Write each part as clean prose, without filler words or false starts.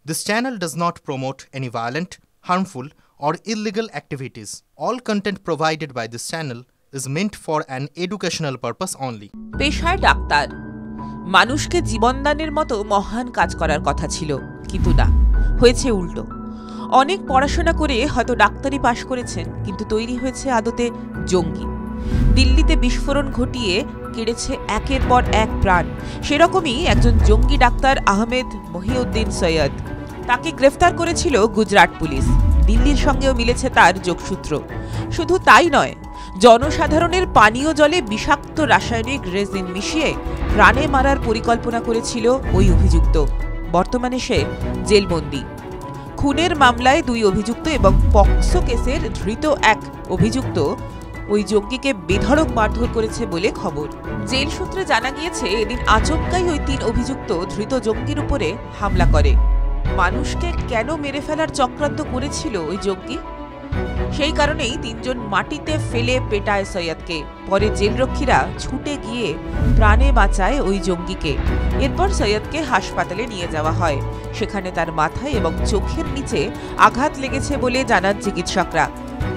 This channel does not promote any violent, harmful, or illegal activities. All content provided by this channel is meant for an educational purpose only. পেশায় doctor, মানুষকে জীবনদানের মতো মহান কাজ করার কথা ছিল, কিন্তু না, হয়েছে উল্টো। অনেক পড়াশোনা করে হয়তো ডাক্তারি পাশ করেছেন, কিন্তু তৈরি হয়েছে আদতে জঙ্গি। দিল্লিতে বিস্ফোরণ ঘটিয়ে কেড়েছে একের পর এক প্রাণ। সেরকমই একজন জঙ্গি ডাক্তার আহমেদ মহিউদ্দিন সৈয়দ। তাকে গ্রেফতার করেছিল গুজরাট পুলিশ। দিল্লির সঙ্গেও মিলেছে তার যোগসূত্র। শুধু তাই নয়, জনসাধারণের পানীয় জলে বিষাক্ত রাসায়নিক রেজিন মিশিয়ে প্রাণে মারার পরিকল্পনা করেছিল ওই অভিযুক্ত। বর্তমানে সে জেলবন্দি। খুনের মামলায় 2 অভিযুক্ত এবং পক্সো কেসের ধৃত এক অভিযুক্ত ওই জঙ্গিকে বেধড়ক মারধর করেছে বলে খবর। জেল সূত্রে জানা গিয়েছে, এদিন আচমকাই ওই 3 অভিযুক্ত ধৃত জঙ্গির উপরে হামলা করে। মানুষকে কেন মেরে ফেলার চক্রান্ত করেছিল ওই জঙ্গি? সেই কারণেই 3 জন মাটিতে ফেলে পেটায় সৈয়দকে। পরে জেলরক্ষীরা ছুটে গিয়ে প্রাণে বাঁচায় ওই জঙ্গিকে। এরপর সৈয়দকে হাসপাতালে নিয়ে যাওয়া হয়। সেখানে তার মাথায় এবং চোখের নিচে আঘাত লেগেছে বলে জানান চিকিৎসকরা।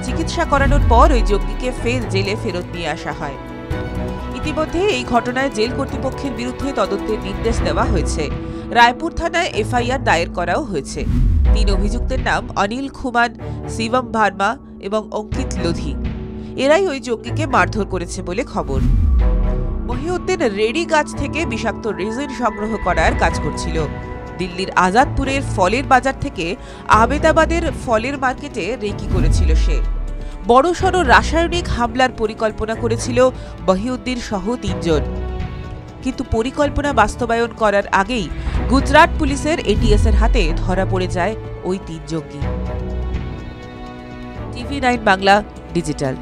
চিকিৎসা করানোর পর ওই জঙ্গিকে ফের জেলে ফেরত নিয়ে আসা হয়। ইতিমধ্যে এই ঘটনায় জেল কর্তৃপক্ষের বিরুদ্ধে তদন্তের নির্দেশ দেওয়া হয়েছে। রায়পুর থানায় এফআইআর দায়ের করাও হয়েছে। 3 অভিযুক্তের নাম অনিল খুমান, শিবম ভার্মা এবং অঙ্কিত লোধি। এরাই ওই জঙ্গিকে মারধর করেছে বলে খবর। মহিউদ্দিন রেডি গাছ থেকে বিষাক্ত রেজিন সংগ্রহ করার কাজ করছিল। দিল্লির আজাদপুরের ফলের বাজার থেকে আহমেদাবাদের ফলের মার্কেটে রেকি করেছিল সে। বড়সড় রাসায়নিক হামলার পরিকল্পনা করেছিল মহিউদ্দিন সহ 3 জন। কিন্তু পরিকল্পনা বাস্তবায়ন করার আগেই গুজরাট পুলিশের এটিএস এর হাতে ধরা পড়ে যায় ওই 3 জঙ্গি। TV9 Bangla digital.